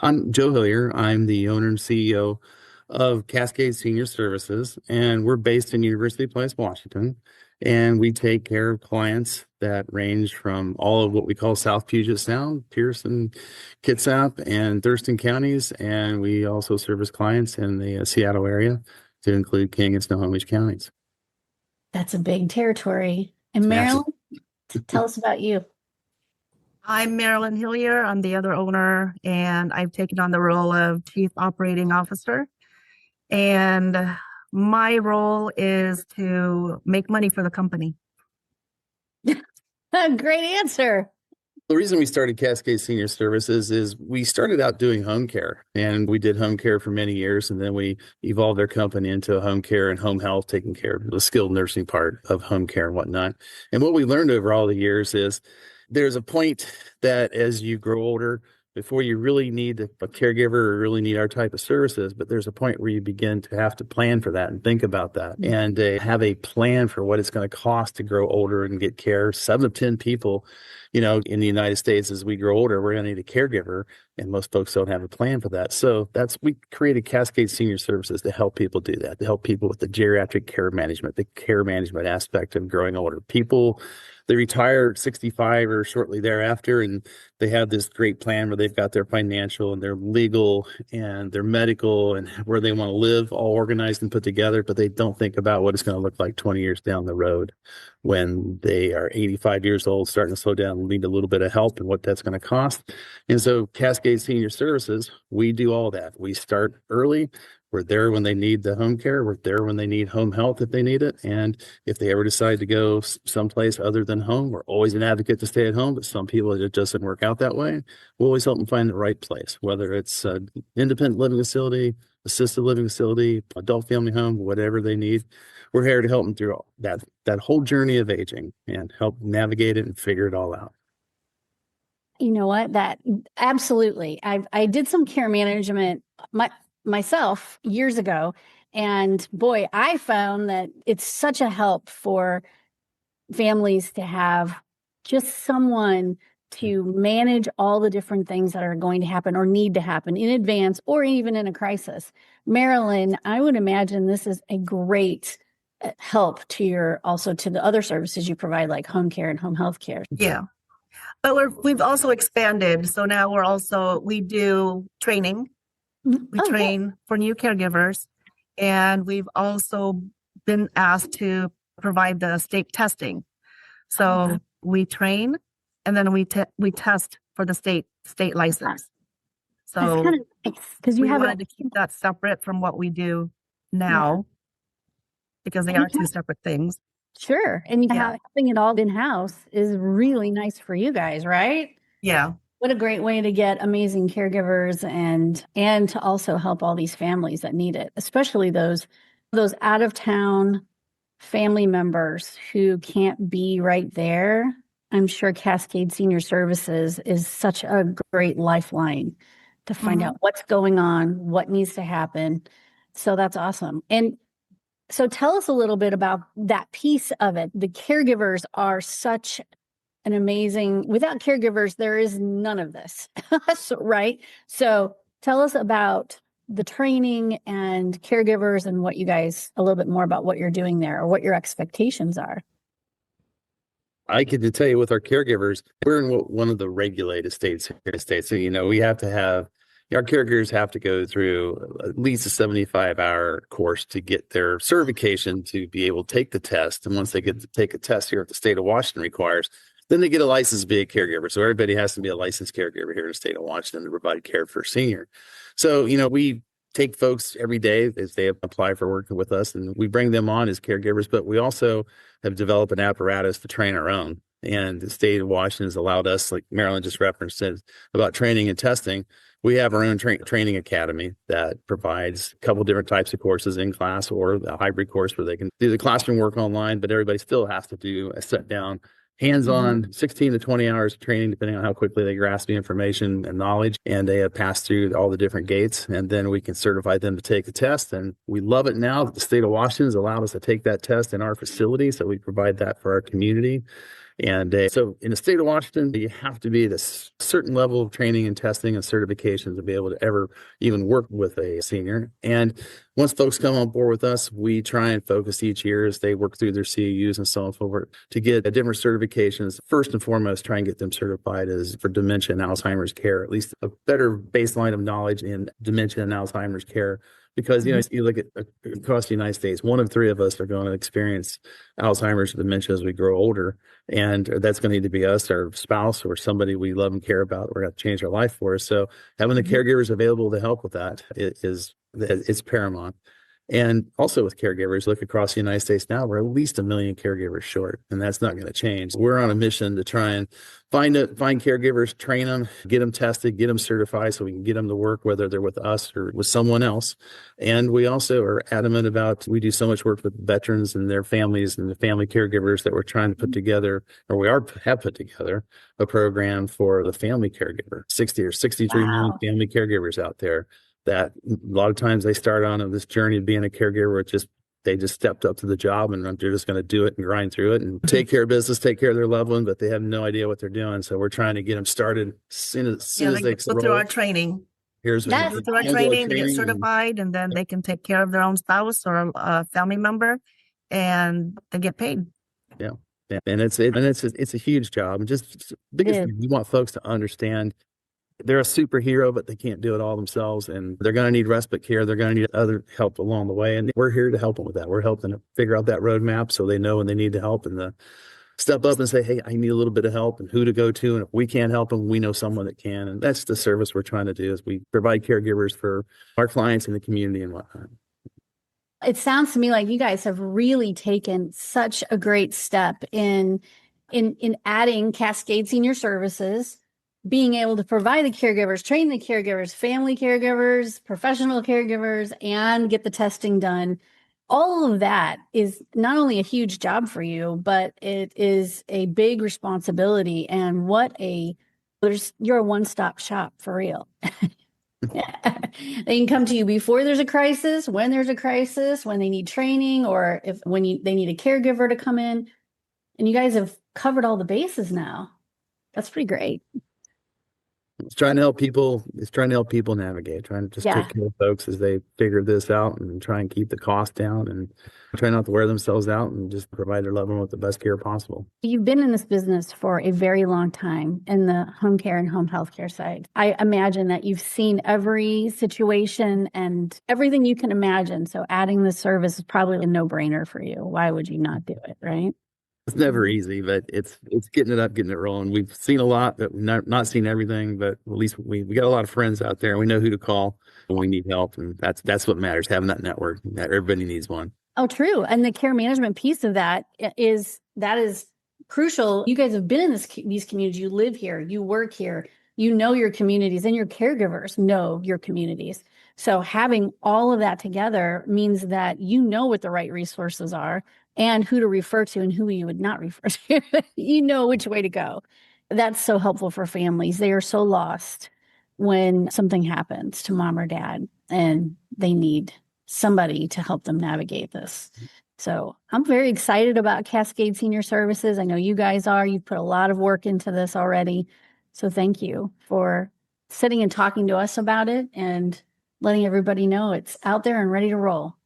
I'm Joe Hillier. I'm the owner and CEO of Cascade Senior Services, and we're based in University Place, Washington. And we take care of clients that range from all of what we call South Puget Sound, Pearson, Kitsap, and Thurston counties. And we also service clients in the Seattle area to include King and Snohomish counties. That's a big territory. And Massive. Marilyn, tell us about you. I'm Marilyn Hillier. I'm the other owner, and I've taken on the role of Chief Operating Officer. And my role is to make money for the company. Great answer. The reason we started Cascade Senior Services is we started out doing home care, and we did home care for many years, and then we evolved our company into home care and home health, taking care of the skilled nursing part of home care and whatnot. And what we learned over all the years is there's a point that as you grow older, before you really need a caregiver or really need our type of services, but there's a point where you begin to have to plan for that and think about that and have a plan for what it's going to cost to grow older and get care. 7 of 10 people, in the United States, as we grow older, we're going to need a caregiver, and most folks don't have a plan for that. So we created Cascade Senior Services to help people do that, to help people with the geriatric care management, the care management aspect of growing older. People, they retire at 65 or shortly thereafter, and they have this great plan where they've got their financial and their legal and their medical and where they want to live all organized and put together, but they don't think about what it's going to look like 20 years down the road when they are 85 years old, starting to slow down and need a little bit of help and what that's going to cost. And so Cascade Senior Services, we do all that. We start early. We're there when they need the home care. We're there when they need home health if they need it. And if they ever decide to go someplace other than home, we're always an advocate to stay at home. But some people, it doesn't work out that way. We'll always help them find the right place, whether it's an independent living facility, assisted living facility, adult family home, whatever they need. We're here to help them through all that whole journey of aging and help navigate it and figure it all out. You know what? That absolutely. I did some care management myself years ago, and boy, I found that it's such a help for families to have just someone to manage all the different things that are going to happen or need to happen in advance or even in a crisis. Marilyn, I would imagine this is a great help to the other services you provide, like home care and home health care. Yeah. But we've also expanded. So now we do training. We train for new caregivers, and we've also been asked to provide the state testing. So we train, and then we test for the state license. So that's kind of nice because we wanted to keep that separate from what we do now, because they are two separate things. Sure. And having it all in-house is really nice for you guys, right? Yeah. What a great way to get amazing caregivers and to also help all these families that need it, especially those out of town family members who can't be right there. I'm sure Cascade Senior Services is such a great lifeline to find out what's going on, what needs to happen. So that's awesome. And so tell us a little bit about that piece of it. The caregivers are such an amazing, without caregivers, there is none of this, right? So tell us about the training and caregivers and a little bit more about what you're doing there or what your expectations are. I can tell you with our caregivers, we're in one of the regulated states here in the States. So, we have to have, our caregivers have to go through at least a 75-hour course to get their certification to be able to take the test. And once they get to take a test here at the state of Washington requires, then they get a license to be a caregiver. So everybody has to be a licensed caregiver here in the state of Washington to provide care for a senior. So, we take folks every day as they apply for working with us, and we bring them on as caregivers, but we also have developed an apparatus to train our own. And the state of Washington has allowed us, like Marilyn just referenced it, about training and testing. We have our own training academy that provides a couple different types of courses in class or a hybrid course where they can do the classroom work online, but everybody still has to do a set down hands-on 16 to 20 hours of training, depending on how quickly they grasp the information and knowledge, and they have passed through all the different gates, and then we can certify them to take the test. And we love it now that the state of Washington has allowed us to take that test in our facility, so we provide that for our community. So in the state of Washington, you have to be at a certain level of training and testing and certification to be able to ever even work with a senior. And once folks come on board with us, we try and focus each year as they work through their CEUs and so on and so forth to get different certifications. First and foremost, try and get them certified as for dementia and Alzheimer's care, at least a better baseline of knowledge in dementia and Alzheimer's care. Because, you look at across the United States, 1 of 3 of us are going to experience Alzheimer's or dementia as we grow older. And that's going to need to be us, our spouse, or somebody we love and care about. We're going to change our life for us. So having the caregivers available to help with that is paramount. And also with caregivers, look across the United States now, we're at least 1 million caregivers short, and that's not going to change. We're on a mission to try and find caregivers, train them, get them tested, get them certified so we can get them to work, whether they're with us or with someone else. And we also are adamant about, we do so much work with veterans and their families and the family caregivers that we're trying to put together, or have put together a program for the family caregiver, 60 or 63 million family caregivers out there. That a lot of times they start on this journey of being a caregiver where they just stepped up to the job and they're just going to do it and grind through it and take care of business, take care of their loved one, but they have no idea what they're doing. So we're trying to get them started as soon as they go through our training. Here's Go through our training, they get certified, and then they can take care of their own spouse or a family member, and they get paid. Yeah. And it's a huge job. And just biggest thing, we want folks to understand they're a superhero, but they can't do it all themselves. And they're going to need respite care. They're going to need other help along the way. And we're here to help them with that. We're helping them figure out that roadmap so they know when they need to help and step up and say, hey, I need a little bit of help and who to go to. And if we can't help them, we know someone that can. And that's the service we're trying to do is we provide caregivers for our clients in the community and whatnot. It sounds to me like you guys have really taken such a great step in adding Cascade Senior Services, being able to provide the caregivers, train the caregivers, family caregivers, professional caregivers, and get the testing done. All of that is not only a huge job for you, but it is a big responsibility. And you're a one-stop shop for real. They can come to you before there's a crisis, when there's a crisis, when they need training, or they need a caregiver to come in. And you guys have covered all the bases now. That's pretty great. It's trying to help people navigate, trying to just take care of folks as they figure this out and try and keep the cost down and try not to wear themselves out and just provide their loved one with the best care possible. You've been in this business for a very long time in the home care and home health care side. I imagine that you've seen every situation and everything you can imagine. So adding this service is probably a no-brainer for you. Why would you not do it, right? It's never easy, but it's getting it rolling. We've seen a lot, but not seen everything. But at least we got a lot of friends out there. We know who to call when we need help, and that's what matters. Having that network, that everybody needs one. Oh, true. And the care management piece of that is crucial. You guys have been in these communities. You live here. You work here. You know your communities, and your caregivers know your communities. So having all of that together means that you know what the right resources are and who to refer to and who you would not refer to. You know which way to go. That's so helpful for families. They are so lost when something happens to mom or dad and they need somebody to help them navigate this. So I'm very excited about Cascade Senior Services. I know you guys are. You've put a lot of work into this already. So thank you for sitting and talking to us about it and letting everybody know it's out there and ready to roll.